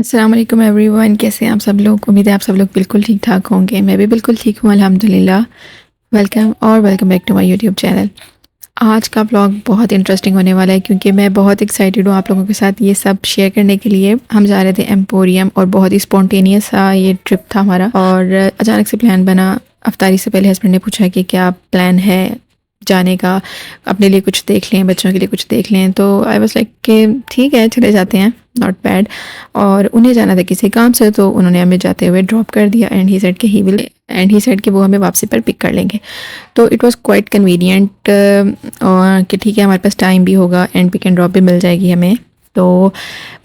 अस्सलाम वालेकुम एवरीवन, कैसे हैं आप सब लोग। उम्मीद है आप सब लोग बिल्कुल ठीक ठाक होंगे। मैं भी बिल्कुल ठीक हूँ अल्हम्दुलिल्लाह। Welcome back to my YouTube channel. आज का व्लॉग बहुत इंटरेस्टिंग होने वाला है क्योंकि मैं बहुत एक्साइटेड हूँ आप लोगों के साथ ये सब शेयर करने के लिए। हम जा रहे थे एम्पोरियम और बहुत ही स्पॉन्टेनियस सा ये ट्रिप था हमारा, और अचानक से प्लान बना। अफ्तारी से पहले हस्बैंड ने पूछा कि क्या प्लान है जाने का, अपने लिए कुछ देख लें, बच्चों के लिए कुछ देख लें। तो आई वाज लाइक कि ठीक है चले जाते हैं, नॉट बैड। और उन्हें जाना था किसी काम से, तो उन्होंने हमें जाते हुए ड्रॉप कर दिया एंड ही सेड कि वो हमें वापसी पर पिक कर लेंगे। तो इट वाज क्वाइट कन्वीनियंट कि ठीक है हमारे पास टाइम भी होगा एंड पिक एंड ड्रॉप भी मिल जाएगी हमें। तो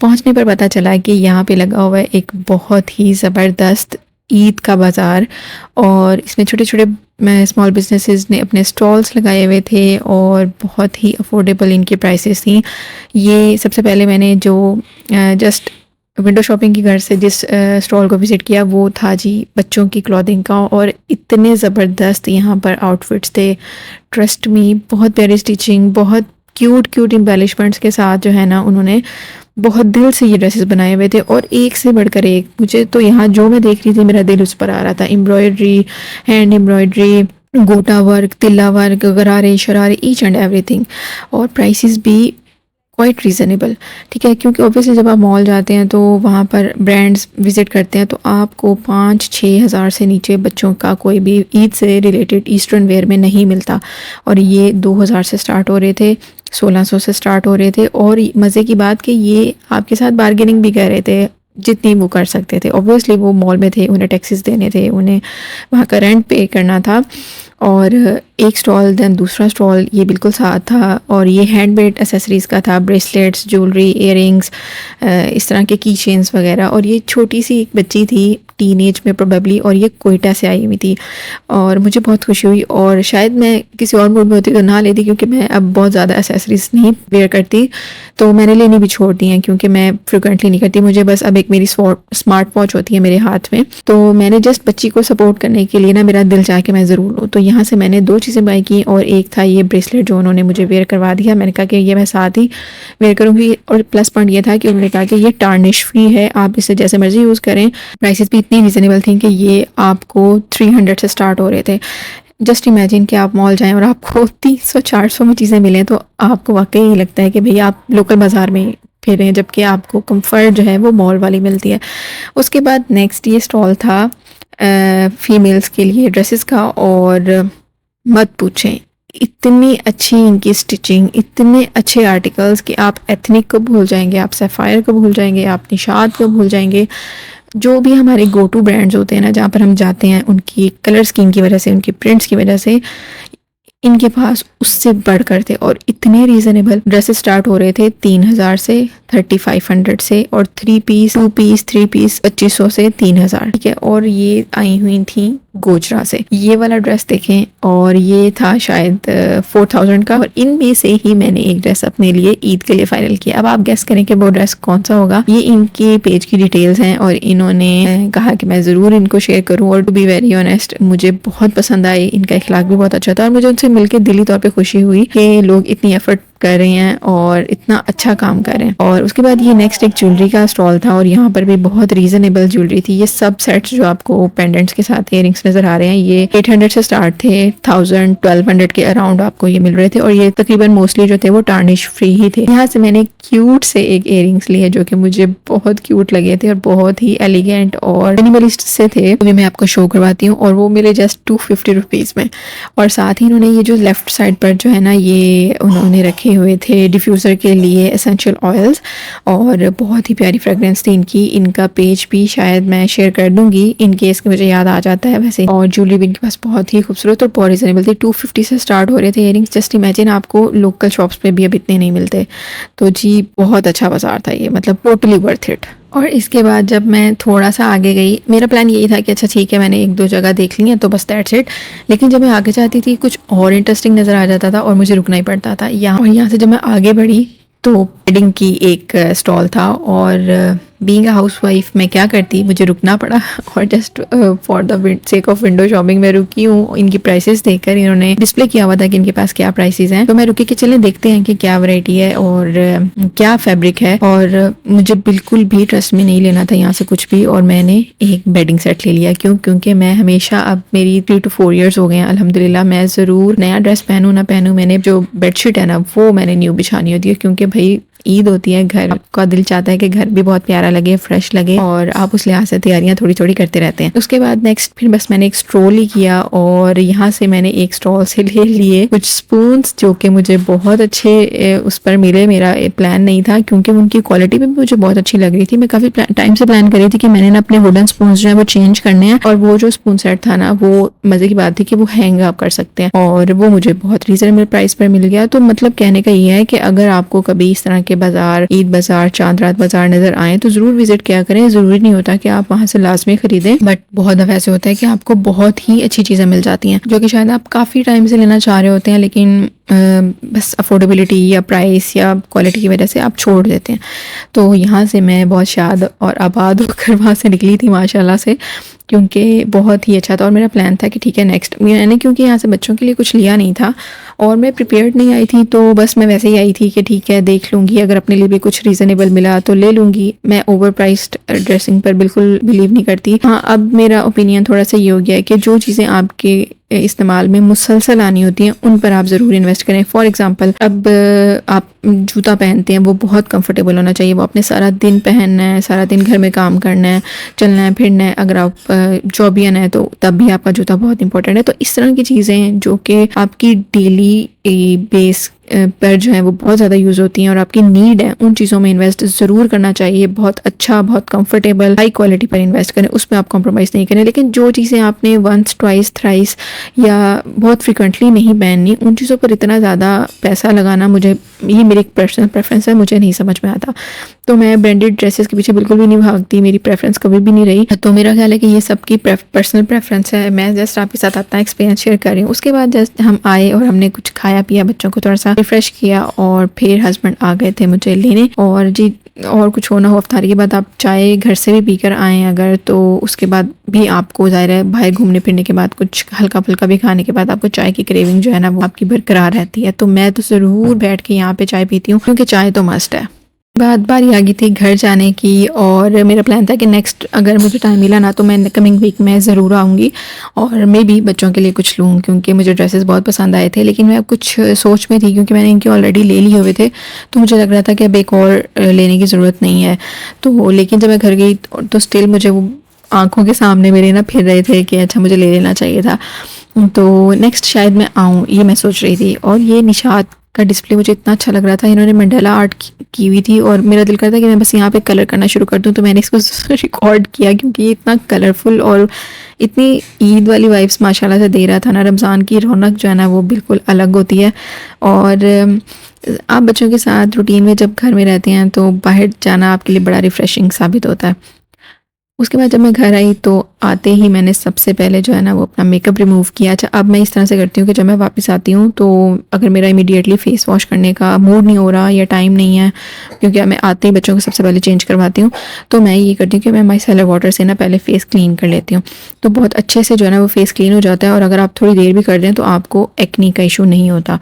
पहुंचने पर पता चला कि यहाँ पे लगा हुआ है एक बहुत ही ज़बरदस्त ईद का बाज़ार, और इसमें छोटे छोटे स्मॉल बिजनेसेस ने अपने स्टॉल्स लगाए हुए थे और बहुत ही अफोर्डेबल इनकी प्राइसेस थी। ये सबसे पहले मैंने जो जस्ट विंडो शॉपिंग की घर से जिस स्टॉल को विज़िट किया वो था जी बच्चों की क्लॉथिंग का, और इतने ज़बरदस्त यहाँ पर आउटफिट्स थे। ट्रस्ट मी, बहुत प्यारी स्टिचिंग, बहुत क्यूट क्यूट एम्बेलिशमेंट्स के साथ जो है ना उन्होंने बहुत दिल से ये ड्रेसेस बनाए हुए थे, और एक से बढ़कर एक। मुझे तो यहाँ जो मैं देख रही थी मेरा दिल उस पर आ रहा था। एम्ब्रॉयडरी, हैंड एम्ब्रॉयडरी, गोटा वर्क, तिल्ला वर्क, गरारे शरारे, ईच एंड एवरीथिंग। और प्राइसेस भी क्वाइट रीज़नेबल, ठीक है, क्योंकि ऑब्वियसली जब आप मॉल जाते हैं तो वहाँ पर ब्रांड्स विज़िट करते हैं तो आपको 5-6 हज़ार से नीचे बच्चों का कोई भी ईद से रिलेटेड ईस्टर्न वेयर में नहीं मिलता। और ये 2000 से स्टार्ट हो रहे थे, 1600 से स्टार्ट हो रहे थे। और मज़े की बात कि ये आपके साथ बार्गेनिंग भी कर रहे थे जितनी वो कर सकते थे। ऑब्वियसली वो मॉल में थे, उन्हें टैक्सेस देने थे, उन्हें वहाँ का रेंट पे करना था। और एक स्टॉल देन दूसरा स्टॉल ये बिल्कुल साथ था, और ये हैंडमेड एसेसरीज़ का था, ब्रेसलेट्स, ज्वेलरी, इयररिंग्स, इस तरह के की चेन्स वगैरह। और ये छोटी सी एक बच्ची थी टीनेज में प्रोबेबली, और ये कोयटा से आई हुई थी, और मुझे बहुत खुशी हुई। और शायद मैं किसी और मूड में होती तो ना लेती, क्योंकि मैं अब बहुत ज़्यादा एसेसरीज़ नहीं वेयर करती, तो मैंने लेनी भी छोड़ दी हैं क्योंकि मैं फ्रिक्वेंटली नहीं करती। मुझे बस अब एक मेरी स्मार्ट वॉच होती है मेरे हाथ में, तो मैंने जस्ट बच्ची को सपोर्ट करने के लिए ना मेरा दिल चाह के मैं ज़रूर लूँ। तो यहाँ से मैंने 2 चीज़ें बाई की, और एक था ये ब्रेसलेट जो उन्होंने मुझे वेयर करवा दिया। मैंने कहा कि ये मैं साथ ही वेयर करूँगी, और प्लस पॉइंट ये था कि उन्होंने कहा कि ये टार्निश फ्री है, आप इसे जैसे मर्जी यूज़ करें। प्राइसेस भी इतनी रीज़नेबल थी कि ये आपको 300 से स्टार्ट हो रहे थे। जस्ट इमेजिन कि आप मॉल जाएं और आपको 300-400 में चीज़ें मिलें, तो आपको वाकई ही लगता है कि भैया आप लोकल बाज़ार में फिरें, जबकि आपको कंफर्ट जो है वो मॉल वाली मिलती है। उसके बाद नेक्स्ट ये स्टॉल था फीमेल्स के लिए ड्रेसेस का, और मत पूछें इतनी अच्छी इनकी स्टिचिंग, इतने अच्छे आर्टिकल्स कि आप एथनिक को भूल जाएंगे, आप सफ़ायर को भूल जाएंगे, आप निशात को भूल जाएंगे। जो भी हमारे गो टू ब्रांड्स होते हैं ना जहाँ पर हम जाते हैं, उनकी कलर स्कीम की वजह से, उनकी प्रिंट्स की वजह से इनके पास उससे बढ़कर थे। और इतने रीज़नेबल ड्रेसेस स्टार्ट हो रहे थे 3000 से, 3500 से, और 3 पीस 3 पीस 2500 से 3000, ठीक है। और ये आई हुई थी गोजरा से। ये वाला ड्रेस देखें, और ये था शायद 4000 का, और इनमें से ही मैंने एक ड्रेस अपने लिए ईद के लिए फाइनल किया। अब आप गेस करें कि वो ड्रेस कौन सा होगा। ये इनके पेज की डिटेल्स हैं, और इन्होंने कहा कि मैं ज़रूर इनको शेयर करूँ, और टू बी वेरी ऑनेस्ट मुझे बहुत पसंद आई, इनका इखलाक भी बहुत अच्छा था, और मुझे उनसे मिलकर दिली तौर पे खुशी हुई कि लोग इतनी एफर्ट कर रहे हैं और इतना अच्छा काम कर रहे हैं। और उसके बाद ये नेक्स्ट एक ज्वेलरी का स्टॉल था, और यहाँ पर भी बहुत रीजनेबल ज्वेलरी थी। ये सब सेट्स जो आपको पेंडेंट्स के साथ इयरिंग्स नजर आ रहे हैं, ये 800 से स्टार्ट थे, 1000-1200 के अराउंड आपको ये मिल रहे थे, और ये तकरीबन मोस्टली जो थे वो टार्निश फ्री ही थे। यहाँ से मैंने क्यूट से एक इयरिंग्स लिए जो कि मुझे बहुत क्यूट लगे थे, और बहुत ही एलिगेंट और मिनिमलिस्ट से थे। तो मैं आपको शो करवाती हूँ, और वो मिले जस्ट 250 रुपीज़ में। और साथ ही इन्होंने ये जो लेफ्ट साइड पर जो है ना, ये उन्होंने रखे हुए थे डिफ्यूज़र के लिए एसेंशियल ऑयल्स, और बहुत ही प्यारी फ्रेगरेंस थी इनकी। इनका पेज भी शायद मैं शेयर कर दूंगी इन केस कि मुझे याद आ जाता है वैसे। और ज्वेलरी भी इनके पास बहुत ही खूबसूरत और बहुत रीजनेबल थी। 250 से स्टार्ट हो रहे थे इयरिंग्स। जस्ट इमेजिन, आपको लोकल शॉप्स पे भी अब इतने नहीं मिलते। तो जी बहुत अच्छा बाजार था ये, मतलब टोटली वर्थ इट। और इसके बाद जब मैं थोड़ा सा आगे गई, मेरा प्लान यही था कि अच्छा ठीक है मैंने 1-2 जगह देख ली हैं तो बस दैट्स इट। लेकिन जब मैं आगे जाती थी कुछ और इंटरेस्टिंग नज़र आ जाता था, और मुझे रुकना ही पड़ता था यहाँ। और यहाँ से जब मैं आगे बढ़ी तो वेडिंग की एक स्टॉल था, और बीइंग अ हाउस वाइफ मैं क्या करती, मुझे रुकना पड़ा और just for the sake of window shopping मैं रुकी हूँ। इनकी प्राइसेस देखकर इन्होंने डिस्प्ले किया हुआ था कि इनके पास क्या प्राइसेस हैं, तो मैं रुकी कि चलें देखते हैं कि क्या वैरायटी है और क्या फैब्रिक है। और मुझे बिल्कुल भी ट्रस्ट में नहीं लेना था यहाँ से कुछ भी, और मैंने एक बेडिंग सेट ले लिया। क्योंकि मैं हमेशा, अब मेरी 3 to 4 years हो गए हैं अल्हम्दुलिल्लाह, मैं ज़रूर नया ड्रेस पहनूँ ना पहनूँ, मैंने जो बेडशीट है ना वो मैंने न्यू बिछानी होती है। क्योंकि भाई ईद होती है, घर का दिल चाहता है कि घर भी बहुत प्यारा लगे, फ्रेश लगे, और आप उस लिहाज से तैयारियां थोड़ी थोड़ी करते रहते हैं। उसके बाद नेक्स्ट फिर बस मैंने एक स्ट्रोल ही किया, और यहाँ से मैंने एक स्टॉल से ले लिए कुछ स्पून्स जो कि मुझे बहुत अच्छे उस पर मिले। मेरा प्लान नहीं था क्योंकि उनकी क्वालिटी भी मुझे बहुत अच्छी लग रही थी। मैं काफ़ी टाइम से प्लान कर रही थी कि मैंने ना अपने वुडन स्पून जो है वो चेंज करने हैं, और वो जो स्पून सेट था ना, वो मज़े की बात थी कि वो हैंग आप कर सकते हैं, और वो मुझे बहुत रीजनेबल प्राइस पर मिल गया। तो मतलब कहने का ये है कि अगर आपको कभी इस तरह के बाजार, ईद बाजार, चांद रात बाजार नजर आए तो जरूर विजिट किया करें। जरूरी नहीं होता कि आप वहां से लाजमी खरीदें, बट बहुत दफा ऐसे होता है कि आपको बहुत ही अच्छी चीजें मिल जाती हैं जो कि शायद आप काफी टाइम से लेना चाह रहे होते हैं, लेकिन बस अफोर्डेबिलिटी या प्राइस या क्वालिटी की वजह से आप छोड़ देते हैं। तो यहाँ से मैं बहुत शाद और आबाद होकर वहाँ से निकली थी माशाल्लाह से, क्योंकि बहुत ही अच्छा था। और मेरा प्लान था कि ठीक है नेक्स्ट, मैंने क्योंकि यहाँ से बच्चों के लिए कुछ लिया नहीं था और मैं प्रिपेयर्ड नहीं आई थी, तो बस मैं वैसे ही आई थी कि ठीक है देख लूँगी, अगर अपने लिए भी कुछ रीज़नेबल मिला तो ले लूँगी। मैं ओवर प्राइस्ड ड्रेसिंग पर बिल्कुल बिलीव नहीं करती। हाँ, अब मेरा ओपिनियन थोड़ा सा ये हो गया है कि जो चीज़ें आपके इस्तेमाल में मुसलसल आनी होती हैं उन पर आप ज़रूर इन्वेस्ट करें। फॉर एग्ज़ाम्पल, अब आप जूता पहनते हैं, वो बहुत कंफर्टेबल होना चाहिए, वो आपने सारा दिन पहनना है, सारा दिन घर में काम करना है, चलना है फिरना है। अगर आप जॉबियन है तो तब भी आपका जूता बहुत इंपॉर्टेंट है। तो इस तरह की चीज़ें जो कि आपकी डेली बेस पर जो है वो बहुत ज़्यादा यूज़ होती हैं और आपकी नीड है, उन चीज़ों में इन्वेस्ट ज़रूर करना चाहिए। बहुत अच्छा, बहुत कंफर्टेबल, हाई क्वालिटी पर इन्वेस्ट करें, उसमें आप कॉम्प्रोमाइज़ नहीं करें। लेकिन जो चीज़ें आपने वंस, ट्वाइस, थ्राइस या बहुत फ्रिक्वेंटली नहीं पहननी, उन चीज़ों पर इतना ज़्यादा पैसा लगाना, मुझे ये मेरी पर्सनल प्रेफरेंस है, मुझे नहीं समझ में आता। तो मैं ब्रांडेड ड्रेसेस के पीछे बिल्कुल भी नहीं भागती, मेरी प्रेफरेंस कभी भी नहीं रही। तो मेरा ख्याल है कि ये सबकी पर्सनल प्रेफरेंस है, मैं जस्ट आपके साथ अपना एक्सपीरियंस शेयर कर रही हूँ। उसके बाद जस्ट हम आए और हमने कुछ खाया पिया, बच्चों को थोड़ा सा रिफ्रेश किया, और फिर हस्बैंड आ गए थे मुझे लेने। और जी, और कुछ होना हो अफ्तारी के बाद आप चाय घर से भी पीकर आएँ अगर, तो उसके बाद भी आपको ज़ाहिर है बाहर घूमने फिरने के बाद, कुछ हल्का फुल्का भी खाने के बाद आपको चाय की क्रेविंग जो है ना वो आपकी बरकरार रहती है। तो मैं तो ज़रूर बैठ के यहाँ पे चाय पीती हूँ, क्योंकि चाय तो मस्ट है। बारी आ गई थी घर जाने की, और मेरा प्लान था कि नेक्स्ट अगर मुझे टाइम मिला ना तो मैं कमिंग वीक में ज़रूर आऊँगी, और मैं भी बच्चों के लिए कुछ लूँ, क्योंकि मुझे ड्रेसेस बहुत पसंद आए थे। लेकिन मैं कुछ सोच में थी, क्योंकि मैंने इनके ऑलरेडी ले लिए हुए थे, तो मुझे लग रहा था कि अब एक और लेने की ज़रूरत नहीं है। तो लेकिन जब मैं घर गई तो स्टिल मुझे वो आंखों के सामने मेरे ना फिर रहे थे कि अच्छा मुझे ले लेना चाहिए था। तो नेक्स्ट शायद मैं आऊँ, ये मैं सोच रही थी। और ये निशात का डिस्प्ले मुझे इतना अच्छा लग रहा था, इन्होंने मंडाला आर्ट की हुई थी, और मेरा दिल करता कि मैं बस यहाँ पे कलर करना शुरू कर दूँ। तो मैंने इसको रिकॉर्ड किया, क्योंकि ये इतना कलरफुल और इतनी ईद वाली वाइब्स माशाल्लाह से दे रहा था ना। रमज़ान की रौनक जो है ना वो बिल्कुल अलग होती है। और आप बच्चों के साथ रूटीन में जब घर में रहते हैं तो बाहर जाना आपके लिए बड़ा रिफ़्रेशिंग साबित होता है। उसके बाद जब मैं घर आई तो आते ही मैंने सबसे पहले जो है ना वो अपना मेकअप रिमूव किया। अच्छा, अब मैं इस तरह से करती हूँ कि जब मैं वापस आती हूँ तो अगर मेरा इमीडिएटली फेस वॉश करने का मूड नहीं हो रहा या टाइम नहीं है, क्योंकि मैं आते ही बच्चों को सबसे पहले चेंज करवाती हूँ, तो मैं ये करती हूँ कि मैं माइसेलर वाटर से ना पहले फेस क्लीन कर लेती हूँ। तो बहुत अच्छे से जो है ना वो फेस क्लीन हो जाता है, और अगर आप थोड़ी देर भी कर दें तो आपको एक्नी का इशू नहीं होता।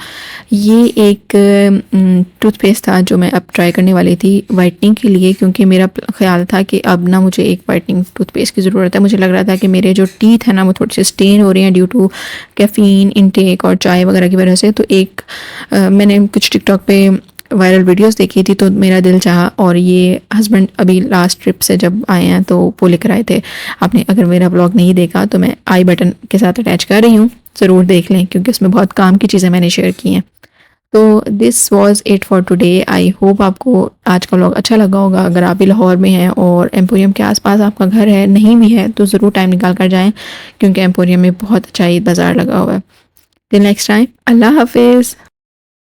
ये एक टूथपेस्ट था जो मैं अब ट्राई करने वाली थी वाइटनिंग के लिए, क्योंकि मेरा ख्याल था कि अब ना मुझे एक वाइटनिंग टूथपेस्ट की ज़रूरत है। मुझे लग रहा था कि मेरे जो टीथ है ना वो थोड़े से स्टेन हो रहे हैं ड्यू टू कैफ़ीन इनटेक और चाय वगैरह की वजह से। तो मैंने कुछ टिकटॉक पे वायरल वीडियोस देखी थी, तो मेरा दिल चाहा, और ये हस्बैंड अभी लास्ट ट्रिप से जब आए हैं तो वो लेकर आए थे। आपने अगर मेरा ब्लॉग नहीं देखा तो मैं आई बटन के साथ अटैच कर रही हूँ, ज़रूर देख लें, क्योंकि उसमें बहुत काम की चीज़ें मैंने शेयर की हैं। तो this was it for today. I hope आपको आज का व्लॉग अच्छा लगा होगा। अगर आप भी लाहौर में हैं और एम्पोरियम के आसपास आपका घर है, नहीं भी है तो ज़रूर टाइम निकाल कर जाएं, क्योंकि एम्पोरियम में बहुत अच्छा ईद बाज़ार लगा हुआ है। टिल नेक्स्ट टाइम, अल्लाह हाफिज़।